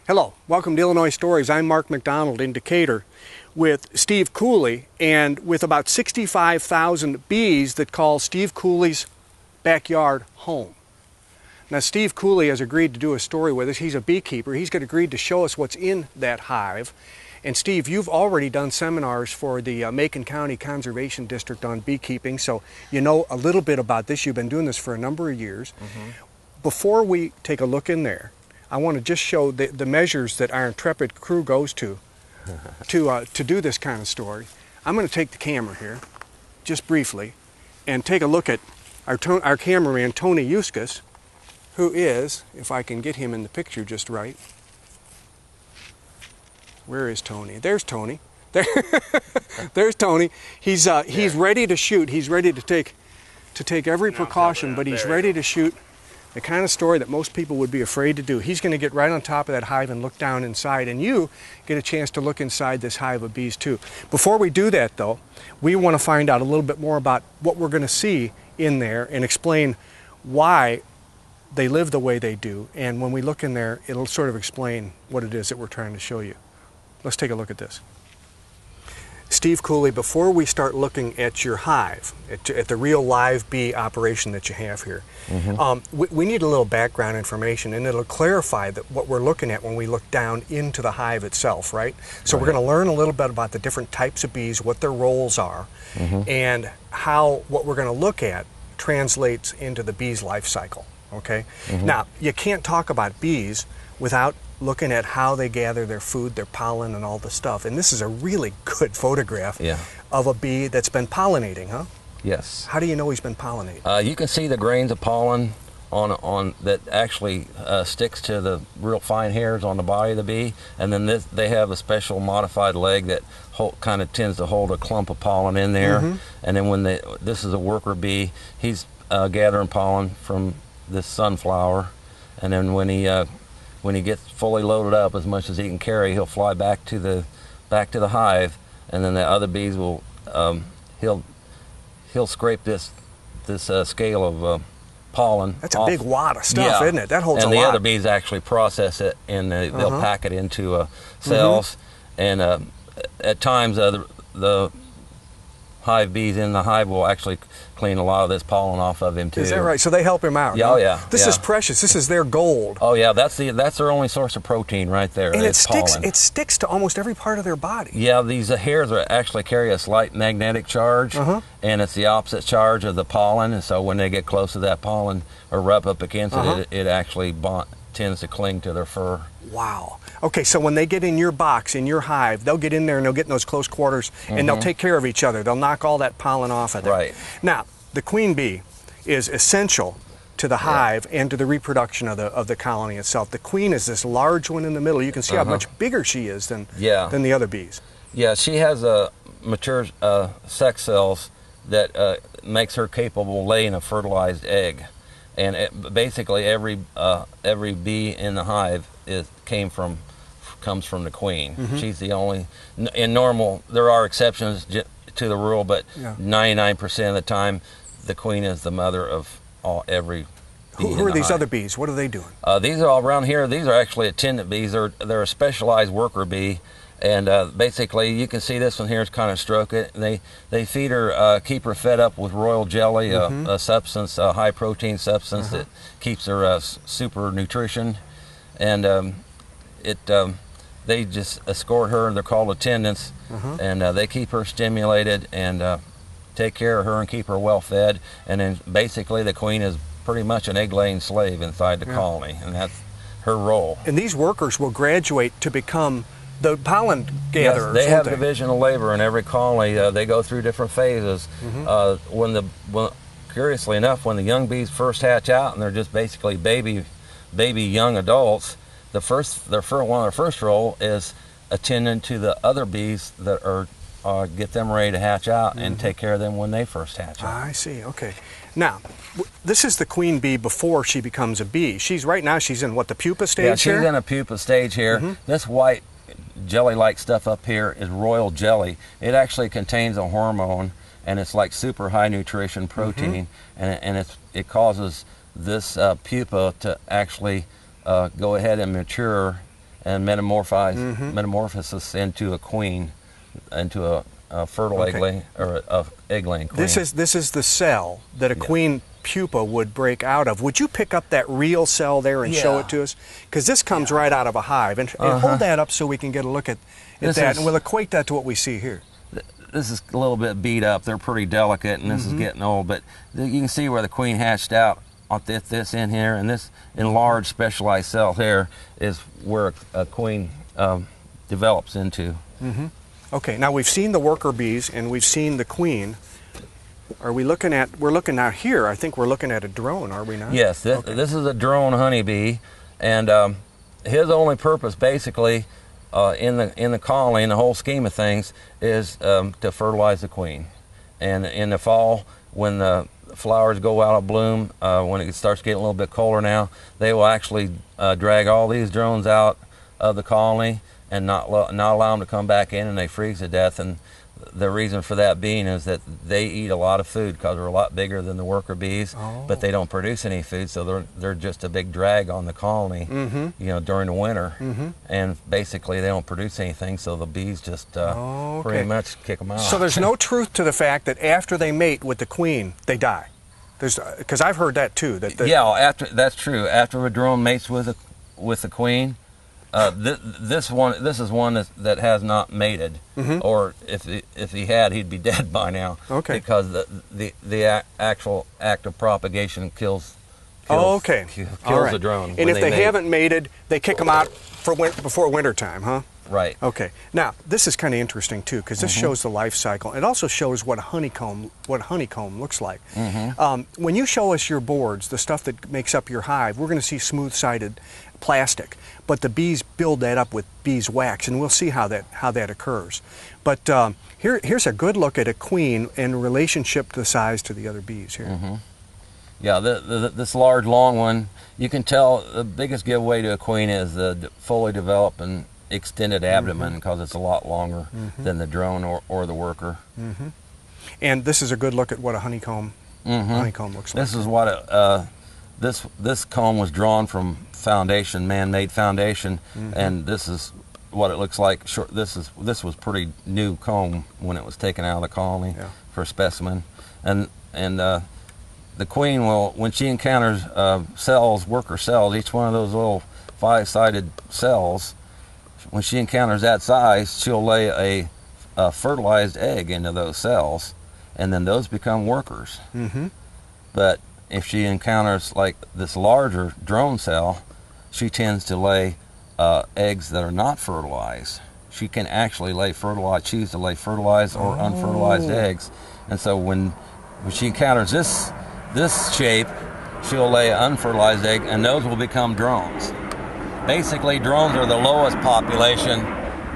Hello, welcome to Illinois Stories. I'm Mark McDonald in Decatur with Steve Cooley, and with about 65,000 bees that call Steve Cooley's backyard home. Now, Steve Cooley has agreed to do a story with us. He's a beekeeper. He's agreed to show us what's in that hive. And Steve, you've already done seminars for the Macon County Conservation District on beekeeping, so you know a little bit about this. You've been doing this for a number of years. Before we take a look in there, I want to just show the measures that our intrepid crew goes to do this kind of story. I'm going to take the camera here, just briefly, and take a look at our cameraman, Tony Euskis, who is, if I can get him in the picture just right. Where is Tony? There's Tony. There's Tony. He's ready to shoot. He's ready to take every precaution, but he's ready to shoot the kind of story that most people would be afraid to do. He's going to get right on top of that hive and look down inside, and you get a chance to look inside this hive of bees too. Before we do that though, we want to find out a little bit more about what we're going to see in there and explain why they live the way they do. And when we look in there, it'll sort of explain what it is that we're trying to show you. Let's take a look at this. Steve Cooley, before we start looking at your hive, at the real live bee operation that you have here, we need a little background information, and it'll clarify that what we're looking at when we look down into the hive itself, right? So we're going to learn a little bit about the different types of bees, what their roles are, and how what we're going to look at translates into the bee's life cycle, okay? Now, you can't talk about bees without looking at how they gather their food, their pollen, and all the stuff. And this is a really good photograph of a bee that's been pollinating, huh? Yes. How do you know he's been pollinating? You can see the grains of pollen on that actually sticks to the real fine hairs on the body of the bee, and then they have a special modified leg that kind of tends to hold a clump of pollen in there. And then when this is a worker bee, he's gathering pollen from this sunflower, and then when he gets fully loaded up as much as he can carry, he'll fly back to the hive, and then the other bees will he'll scrape this scale of pollen. That's a big wad of stuff, isn't it? That holds a lot. And the other bees actually process it, and they'll pack it into cells. And at times the hive bees in the hive will actually clean a lot of this pollen off of him too. Is that right? So they help him out. Yeah, huh? This is precious. This is their gold. Oh yeah, that's their only source of protein right there. And pollen. It sticks to almost every part of their body. Yeah, these hairs actually carry a slight magnetic charge, and it's the opposite charge of the pollen. And so when they get close to that pollen or rub up against it, it actually tends to cling to their fur. Wow. Okay, so when they get in your box, in your hive, they'll get in there and they'll get in those close quarters, and they'll take care of each other. They'll knock all that pollen off of them. Right. Now, the queen bee is essential to the hive and to the reproduction of the colony itself. The queen is this large one in the middle. You can see how much bigger she is than the other bees. Yeah, she has mature sex cells that makes her capable of laying a fertilized egg. And basically every bee in the hive comes from the queen. She's the only. In normal, there are exceptions to the rule, but 99% of the time, the queen is the mother of every bee. Who are these other bees? What are they doing? These are all around here. These are actually attendant bees. They're a specialized worker bee. And basically, you can see this one here is kind of stroke it. They feed her, keep her fed up with royal jelly, a substance, a high protein substance that keeps her super nutrition. And they just escort her. They're called attendants, and they keep her stimulated and take care of her and keep her well fed. And then basically, the queen is pretty much an egg-laying slave inside the colony, and that's her role. And these workers will graduate to become the pollen gatherers. Yes, they have division of labor in every colony. They go through different phases. Curiously enough, when the young bees first hatch out and they're just basically baby young adults, one of their first role is attending to the other bees that are get them ready to hatch out and take care of them when they first hatch out. I see. Okay. Now, this is the queen bee before she becomes a bee. Right now she's in what, the pupa stage here? Yeah, she's in a pupa stage here. This white jelly-like stuff up here is royal jelly. It actually contains a hormone, and it's like super high nutrition protein, and it causes this pupa to actually go ahead and mature and metamorphosis into a queen, into a fertile egg-laying or a egg-laying queen. This is the cell that a queen pupa would break out of. Would you pick up that real cell there and show it to us? Because this comes right out of a hive. And hold that up so we can get a look at that, and we'll equate that to what we see here. This is a little bit beat up. They're pretty delicate, and this is getting old. But you can see where the queen hatched out on this in here, and this enlarged specialized cell here is where a queen develops into. Okay, now we've seen the worker bees and we've seen the queen. Are we looking at, we're looking out here, I think we're looking at a drone, are we not? Yes, this is a drone honeybee, and his only purpose basically in the colony, in the whole scheme of things, is to fertilize the queen. And in the fall, when the flowers go out of bloom, when it starts getting a little bit colder now, they will actually drag all these drones out of the colony and not allow them to come back in, and they freeze to death. And the reason for that being is that they eat a lot of food because they're a lot bigger than the worker bees, but they don't produce any food, so they're just a big drag on the colony, you know, during the winter. And basically they don't produce anything, so the bees just pretty much kick them out. So there's no truth to the fact that after they mate with the queen, they die. Because I've heard that too. That's true. After a drone mates with the queen, this is one that has not mated, or if he had, he'd be dead by now. Okay. Because the actual act of propagation kills the drone. And if they haven't mated, they kick them out before winter time, huh? Right. Okay. Now this is kind of interesting too, because this shows the life cycle. It also shows what a honeycomb looks like. When you show us your boards, the stuff that makes up your hive, we're going to see smooth-sided plastic, but the bees build that up with beeswax, and we'll see how that occurs. But here's a good look at a queen in relationship to the size to the other bees here. Yeah, this large, long one, you can tell the biggest giveaway to a queen is the fully developed and extended abdomen, because it's a lot longer than the drone or the worker. And this is a good look at what a honeycomb looks like. This is what this comb was drawn from foundation, man-made foundation, and this is what it looks like. This was pretty new comb when it was taken out of the colony for a specimen, and the queen will, when she encounters worker cells, each one of those little 5-sided cells, when she encounters that size, she'll lay a fertilized egg into those cells, and then those become workers. But if she encounters like this larger drone cell, she tends to lay eggs that are not fertilized. She can actually choose to lay fertilized or unfertilized eggs. And so when she encounters this shape, she'll lay an unfertilized egg, and those will become drones. Basically, drones are the lowest population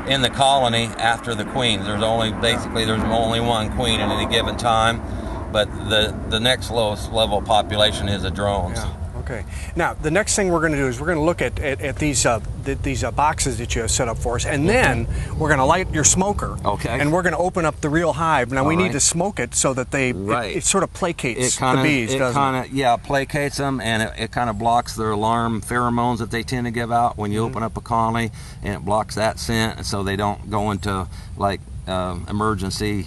in the colony after the queens. There's only one queen at any given time, but the next lowest level population is the drones. Okay. Now, the next thing we're going to do is we're going to look at these boxes that you have set up for us, and then we're going to light your smoker. Okay. And we're going to open up the real hive. Now, we need to smoke it so that it sort of placates the bees, doesn't it? Yeah, placates them, and it kind of blocks their alarm pheromones that they tend to give out when you open up a colony, and it blocks that scent, so they don't go into like emergency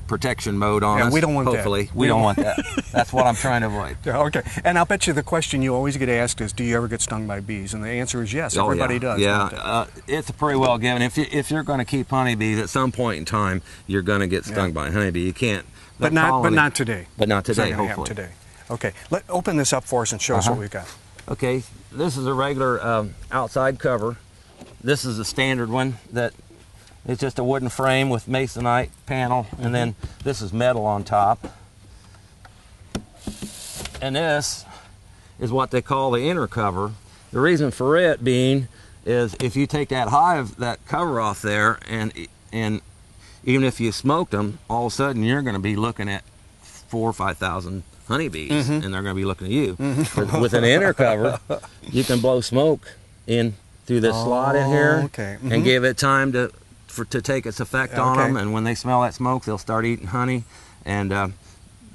protection mode on us. We don't want Hopefully. that. We don't want that. That's what I'm trying to avoid. Okay. And I'll bet you the question you always get asked is, do you ever get stung by bees? And the answer is yes. Everybody does. Yeah. It's pretty well given. If you're going to keep honeybees, at some point in time, you're going to get stung by a honeybee. You can't. But not today. But not today, it's not hopefully. Today. Okay. Open this up for us and show us what we've got. Okay. This is a regular outside cover. This is a standard one that it's just a wooden frame with masonite panel, and then this is metal on top. And this is what they call the inner cover. The reason for it being is if you take that cover off there, and even if you smoked them, all of a sudden you're going to be looking at 4,000 or 5,000 honeybees, and they're going to be looking at you. With an inner cover, you can blow smoke in through this slot in here, and give it time to take its effect on them, and when they smell that smoke, they'll start eating honey. And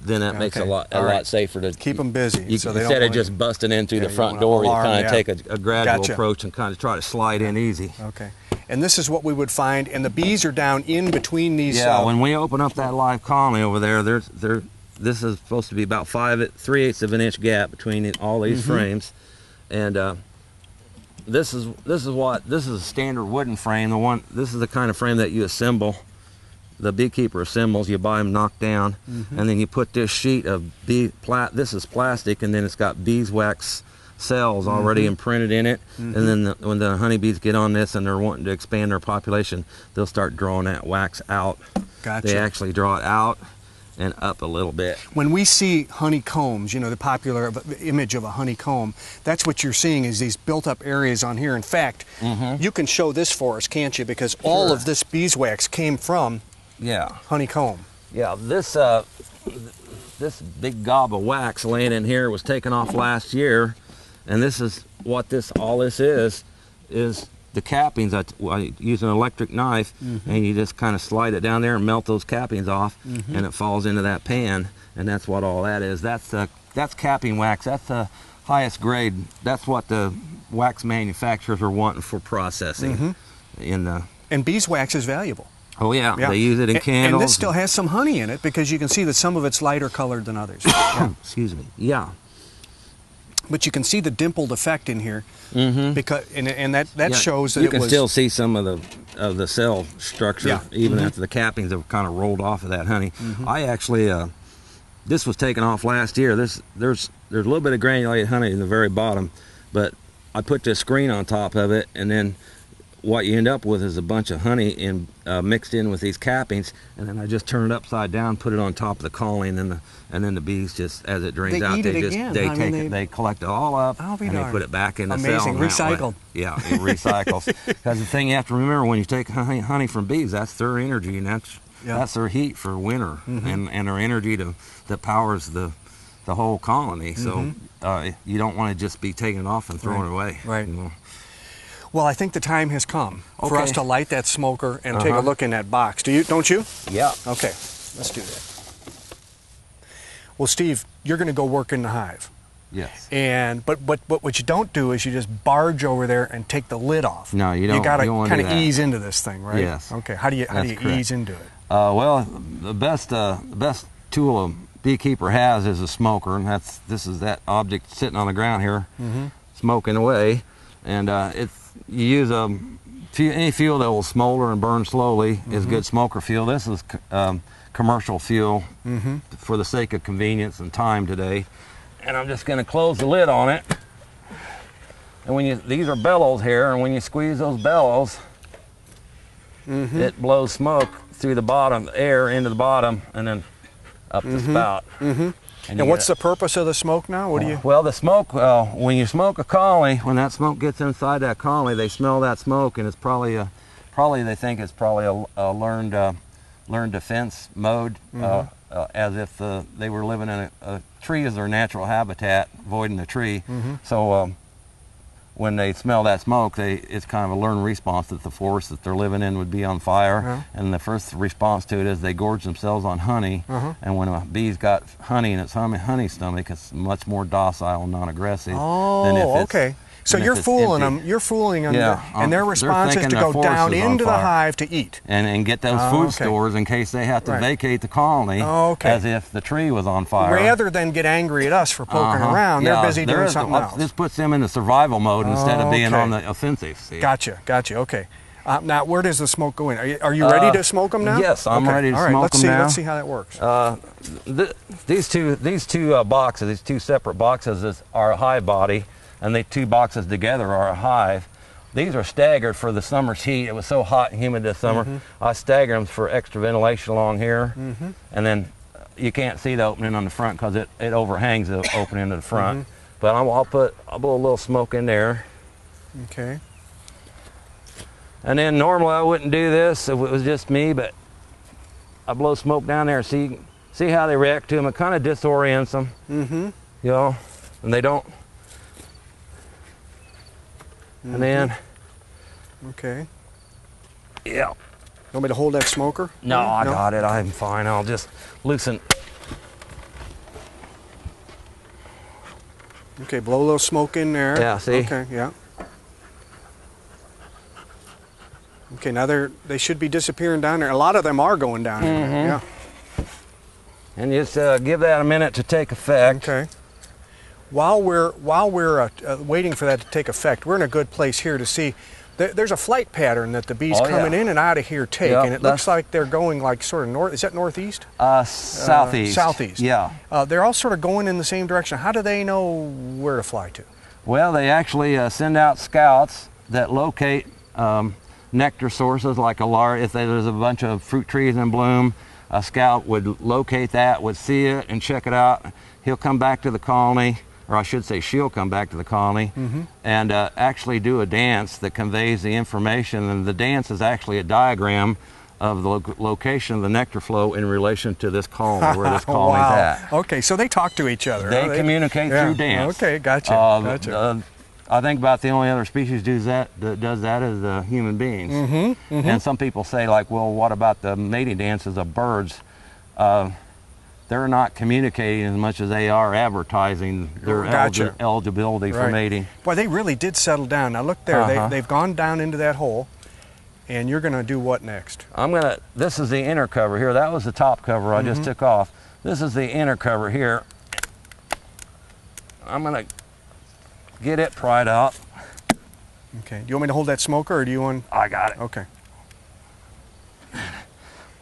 then that makes a lot safer to keep them busy. Instead of just busting in through the front door, you kind of take a gradual approach and kind of try to slide in easy. Okay. And this is what we would find, and the bees are down in between these. Yeah, when we open up that live colony over there, this is supposed to be about 3/8 of an inch gap between all these frames, and this is a standard wooden frame. This is the kind of frame that you assemble. The beekeeper assembles. You buy them knocked down, and then you put this sheet of this is plastic, and then it's got beeswax cells already imprinted in it. And then when the honeybees get on this and they're wanting to expand their population, they'll start drawing that wax out. Gotcha. They actually draw it out and up a little bit. When we see honeycombs, you know, the popular image of a honeycomb, that's what you're seeing is these built-up areas on here. In fact, you can show this for us, can't you? Because all of this beeswax came from honeycomb. Yeah, this big gob of wax laying in here was taken off last year, and this is what all this is the cappings. I use an electric knife, and you just kind of slide it down there and melt those cappings off, and it falls into that pan, and that's what all that is. That's capping wax. That's the highest grade. That's what the wax manufacturers are wanting for processing. And beeswax is valuable. Oh yeah, they use it in candles. And this still has some honey in it because you can see that some of it's lighter colored than others. Excuse me. Yeah. But you can see the dimpled effect in here, because and that shows that you can still see some of the cell structure even after the cappings have kind of rolled off of that honey. I actually this was taken off last year. There's a little bit of granulated honey in the very bottom, but I put this screen on top of it, and then what you end up with is a bunch of honey mixed in with these cappings, and then I just turn it upside down, put it on top of the colony, and then the bees just, as it drains out, they collect it all up and they put it back in the cell. Amazing, recycled. Yeah, it recycles. Because the thing you have to remember when you take honey from bees, that's their energy, and that's their heat for winter, and their energy that powers the whole colony. So you don't want to just be taking it off and throwing it away. Right. You know? Well, I think the time has come for us to light that smoker and take a look in that box. Don't you? Yeah. Okay, let's do that. Well, Steve, you're going to go work in the hive. Yes. But what you don't do is you just barge over there and take the lid off. No, you don't. You got to kind of that. Ease into this thing, right? Yes. Okay. How do you ease into it? Well, the best tool a beekeeper has is a smoker, and this is that object sitting on the ground here, smoking away, and you use any fuel that will smolder and burn slowly is good smoker fuel. This is commercial fuel for the sake of convenience and time today. And I'm just going to close the lid on it. And these are bellows here, and when you squeeze those bellows, it blows smoke through the bottom, air into the bottom, and then up the spout. And what's the purpose of the smoke now? What do you? Well, the smoke, when you smoke a colony, when that smoke gets inside that colony, they smell that smoke, and it's probably they think it's probably a learned defense mode, as if they were living in a tree as their natural habitat, avoiding the tree. So when they smell that smoke, it's kind of a learned response that the forest that they're living in would be on fire. And the first response to it is they gorge themselves on honey. And when a bee's got honey in its honey stomach, it's much more docile and non-aggressive. Than if okay. So you're fooling them. You're fooling them. And their response is to go down into the hive to eat. And get those food stores in case they have to vacate the colony as if the tree was on fire. Rather than get angry at us for poking around, they're busy doing something else. This puts them into survival mode instead of being on the offensive. See? Gotcha, okay. Now, where does the smoke go in? Are you ready to smoke them now? Yes, I'm ready to smoke them now. Let's see how that works. These two boxes, these two separate boxes are a hive body, and the two boxes together are a hive. These are staggered for the summer's heat. It was so hot and humid this summer. I stagger them for extra ventilation along here. And then you can't see the opening on the front because it overhangs the opening to the front. But I'll put a little smoke in there. Okay. And then normally I wouldn't do this if it was just me, but I blow smoke down there. See how they react to them. It kind of disorients them. You know, and they don't. And then. Okay. Yeah. Want me to hold that smoker? No, I got it. I'm fine. I'll just loosen Okay, blow a little smoke in there. Yeah, see? Okay, yeah. Okay, now they should be disappearing down there. A lot of them are going down in there, yeah. And just give that a minute to take effect. Okay. While we're waiting for that to take effect, we're in a good place here to see. There's a flight pattern that the bees coming in and out of here take, and it looks like they're going like sort of north. Is that northeast? Southeast. Southeast. Yeah. They're all sort of going in the same direction. How do they know where to fly to? Well, they actually send out scouts that locate nectar sources, like if there's a bunch of fruit trees in bloom. A scout would locate that, would see it and check it out. He'll come back to the colony, or I should say she'll come back to the colony, and actually do a dance that conveys the information. And the dance is actually a diagram of the location of the nectar flow in relation to this colony, where this colony's at. Okay, so they talk to each other. They communicate through dance. Okay, gotcha. I think about the only other species that does that is human beings. And some people say, like, well, what about the mating dances of birds? They're not communicating as much as they are advertising their eligibility for mating. Boy, they really did settle down. Now look there, they've gone down into that hole, and you're gonna do what next? This is the inner cover here. That was the top cover I just took off. This is the inner cover here. I'm gonna get it pried up. Okay, do you want me to hold that smoker, or do you want? I got it. Okay.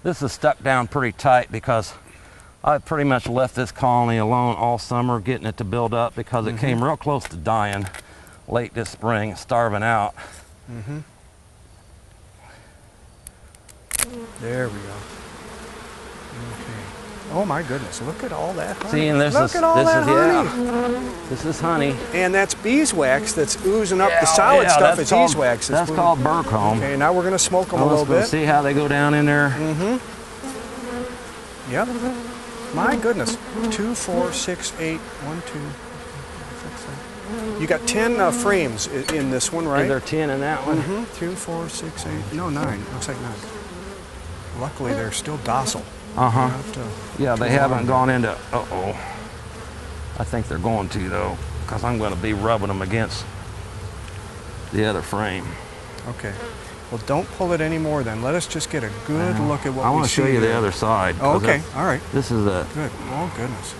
This is stuck down pretty tight because I pretty much left this colony alone all summer, getting it to build up, because it came real close to dying late this spring, starving out. There we go. Okay. Oh my goodness! Look at all that honey. See, and this is honey. And that's beeswax that's oozing up. The solid stuff is beeswax. That's called Burcomb. Okay, now we're gonna smoke them a little bit. See how they go down in there. Yep. My goodness. 2, 4, 6, 8. 1, 2, 6, 7. You got 10 frames in this one, right? Is there 10 in that one? 2, 4, 6, 8. No, 9. Looks like 9. Luckily, they're still docile. Yeah, they haven't gone into. I think they're going to, though, because I'm going to be rubbing them against the other frame. Okay. Well, don't pull it anymore then. Let us just get a good look at what we see. I want to show you the other side. Oh, okay. All right. This is a. Good. Oh, goodness.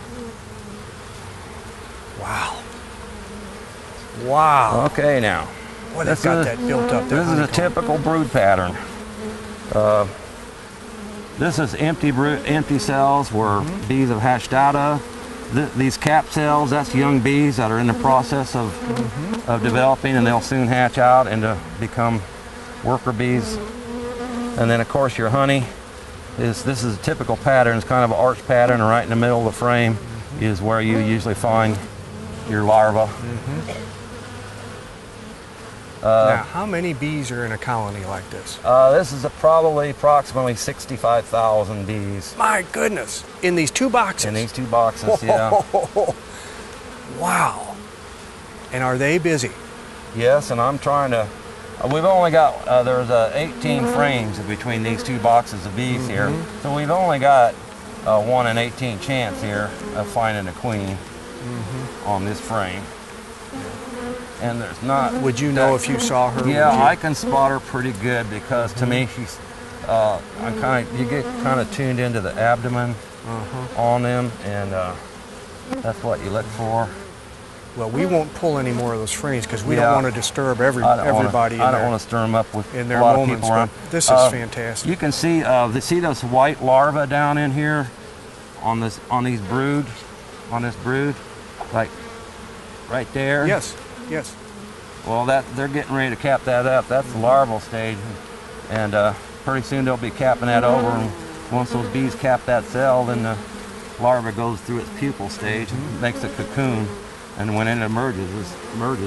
Wow. Wow. Okay, now. Boy, they've got that built up. This is a typical brood pattern. This is empty cells where bees have hatched out of. These cap cells, that's young bees that are in the process of developing, and they'll soon hatch out and become worker bees. And then, of course, your honey this is a typical pattern. It's kind of an arch pattern, right in the middle of the frame is where you usually find your larva. Now, how many bees are in a colony like this? This is probably approximately 65,000 bees. My goodness! In these 2 boxes? In these 2 boxes, yeah. Wow. And are they busy? Yes, and I'm trying to. We've only got, there's 18 frames between these 2 boxes of bees here. So we've only got 1 in 18 chance here of finding a queen on this frame. And there's not. Would you know if you saw her? Yeah, I can spot her pretty good, because to me she's. You get kind of tuned into the abdomen on them, and that's what you look for. Well, we won't pull any more of those frames because we don't want to disturb everybody. I don't want to stir them up with in their a lot moments, of people around. This is fantastic. You can see those white larvae down in here on this brood, like right there. Yes. Yes. Well, they're getting ready to cap that up. That's the larval stage, and pretty soon they'll be capping that over. And once those bees cap that cell, then the larva goes through its pupal stage, and makes a cocoon, and when it emerges,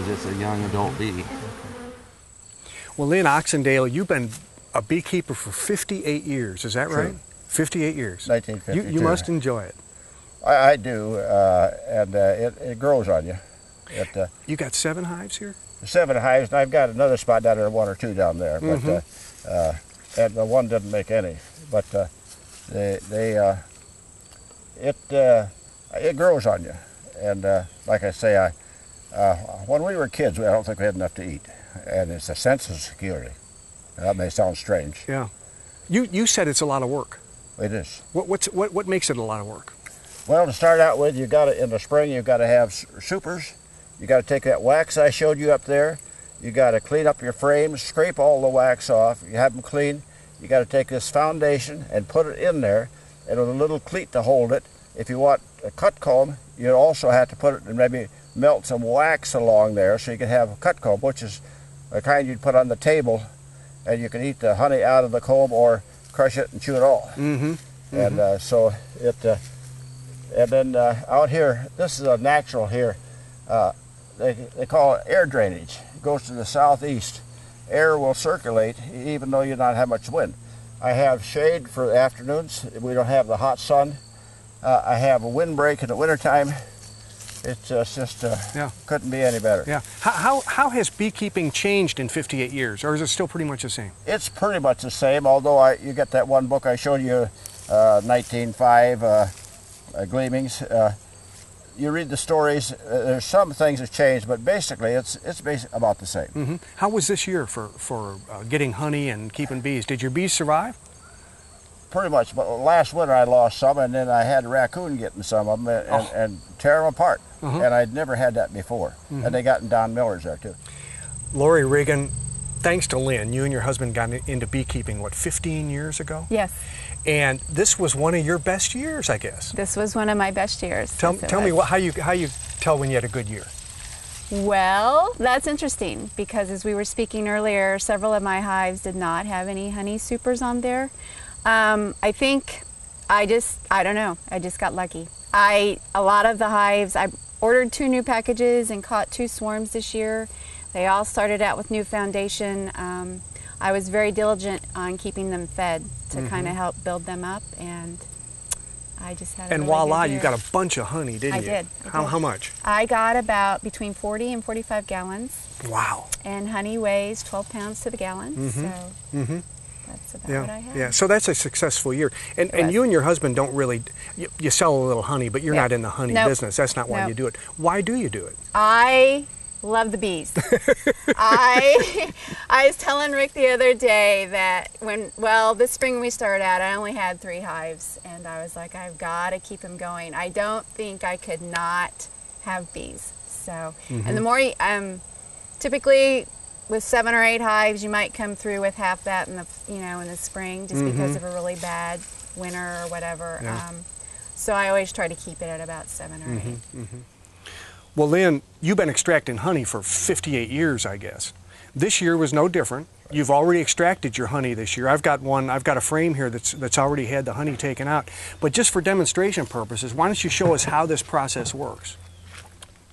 it's a young adult bee. Well, Lynn Oxendale, you've been a beekeeper for 58 years. Is that right? 58 years. 1952. You must enjoy it. I do, and it grows on you. You got 7 hives here? 7 hives, and I've got another spot down there, 1 or 2 down there, but and the one didn't make any. But it grows on you, and like I say, When we were kids, I don't think we had enough to eat, and it's a sense of security. That may sound strange. Yeah. You said it's a lot of work. It is. What makes it a lot of work? Well, to start out with, you got to, in the spring, you've got to have supers. You got to take that wax I showed you up there. You got to clean up your frames, scrape all the wax off. You have them clean. You got to take this foundation and put it in there, and with a little cleat to hold it. If you want a cut comb, you also have to put it and maybe melt some wax along there so you can have a cut comb, which is the kind you'd put on the table, and you can eat the honey out of the comb or crush it and chew it all. Mm-hmm. And so it, and then out here, this is a natural here. They call it air drainage. It goes to the southeast. Air will circulate even though you don't have much wind. I have shade for the afternoons. We don't have the hot sun. I have a windbreak in the wintertime. It's just couldn't be any better. Yeah. How has beekeeping changed in 58 years, or is it still pretty much the same? It's pretty much the same, although you get that one book I showed you, 1905, Gleamings. You read the stories, there's some things that changed, but basically it's about the same. Mm-hmm. How was this year for getting honey and keeping bees? Did your bees survive? Pretty much, but last winter I lost some, and then I had a raccoon getting some of them and tear them apart. And I'd never had that before. And they got in Don Miller's there too. Lori Regan, thanks to Lynn, you and your husband got into beekeeping, what, 15 years ago? Yes. And this was one of your best years, I guess. This was one of my best years. Tell me how you tell when you had a good year. Well, that's interesting because as we were speaking earlier, several of my hives did not have any honey supers on there. I think I don't know, I just got lucky. A lot of the hives, I ordered 2 new packages and caught 2 swarms this year. They all started out with new foundation. I was very diligent on keeping them fed to kind of help build them up, and I just had a And really voila, good year. you got a bunch of honey, didn't you? I did. How much? I got about between 40 and 45 gallons. Wow. And honey weighs 12 pounds to the gallon, so that's about what I had. Yeah, so that's a successful year. And you and your husband don't really, you sell a little honey, but you're not in the honey business. That's not why you do it. Why do you do it? I love the bees. I was telling Rick the other day that this spring we started out, I only had 3 hives, and I was like, I've got to keep them going. I don't think I could not have bees. So, and the more, typically with 7 or 8 hives, you might come through with half that in the spring, just because of a really bad winter or whatever. Yeah. So I always try to keep it at about 7 or 8. Well, Lynn, you've been extracting honey for 58 years, I guess. This year was no different. You've already extracted your honey this year. I've got a frame here that's already had the honey taken out. But just for demonstration purposes, why don't you show us how this process works?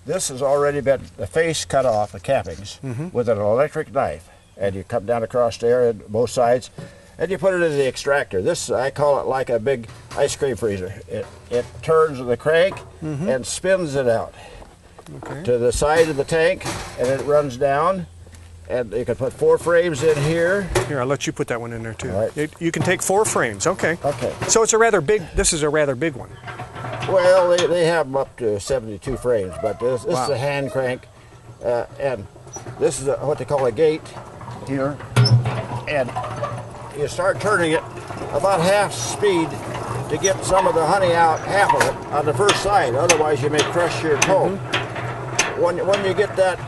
This has already been the face cut off, the cappings, with an electric knife. And you come down across there on both sides, and you put it in the extractor. This, I call it like a big ice cream freezer. It turns the crank and spins it out. To the side of the tank, and it runs down, and you can put 4 frames in here. Here, I'll let you put that one in there too. All right. You can take 4 frames, okay. Okay. So it's a rather big, this is a rather big one. Well, they have them up to 72 frames, but this is a hand crank, and this is what they call a gate here, and you start turning it about half speed to get some of the honey out, half of it, on the first side, otherwise you may crush your comb. When you get that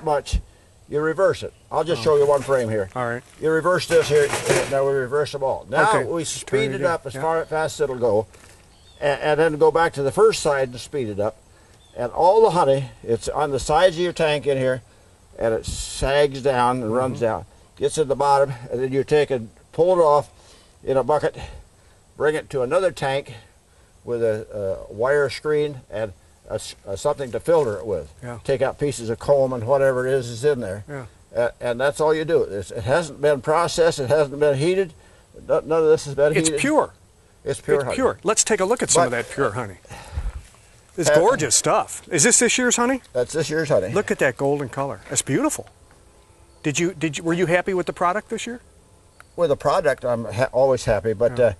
much, you reverse it. I'll just show you one frame here. All right. You reverse this here. Now we reverse them all. Now we speed it up as fast as it'll go, and then go back to the first side and speed it up. And all the honey, it's on the sides of your tank in here, and it sags down and runs down. Gets in the bottom, and then you take and pull it off in a bucket, bring it to another tank with a wire screen and something to filter it with. Take out pieces of comb and whatever it is in there. And that's all you do. It hasn't been processed, it hasn't been heated. None of this has been heated. It's pure. It's pure honey. Pure. Let's take a look at some of that pure honey. It's gorgeous stuff. Is this year's honey? That's this year's honey. Look at that golden color. It's beautiful. Were you happy with the product this year? With the product, I'm always happy, but the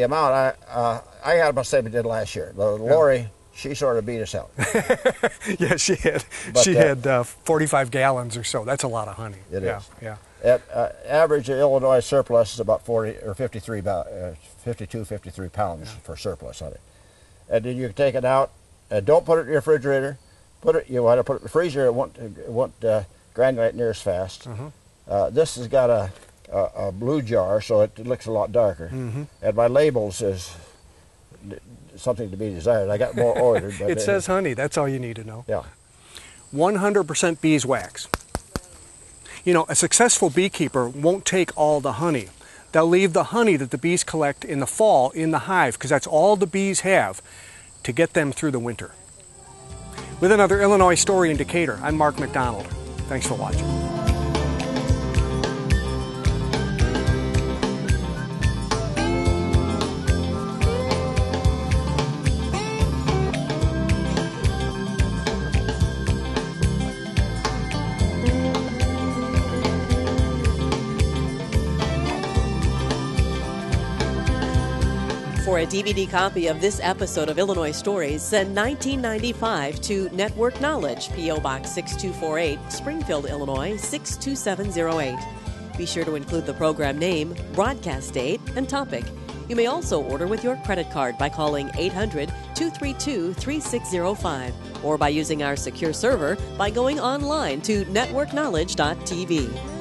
amount I had about the same as I did last year. Lori she sort of beat us out. Yeah, she had. But, she had 45 gallons or so. That's a lot of honey. It yeah, is. Yeah. At average, Illinois surplus is about 40 or 53, 52, 53 pounds for surplus honey. And then you can take it out. Don't put it in your refrigerator. You want to put it in the freezer. It won't granulate near as fast. This has got a blue jar, so it looks a lot darker. And my labels is something to be desired. I got more ordered. But it says honey. That's all you need to know. Yeah. 100% beeswax. You know, a successful beekeeper won't take all the honey. They'll leave the honey that the bees collect in the fall in the hive, because that's all the bees have to get them through the winter. With another Illinois story in Decatur, I'm Mark McDonald. Thanks for watching. For a DVD copy of this episode of Illinois Stories, send $19.95 to Network Knowledge, P.O. Box 6248, Springfield, Illinois 62708. Be sure to include the program name, broadcast date, and topic. You may also order with your credit card by calling 800-232-3605 or by using our secure server by going online to networkknowledge.tv.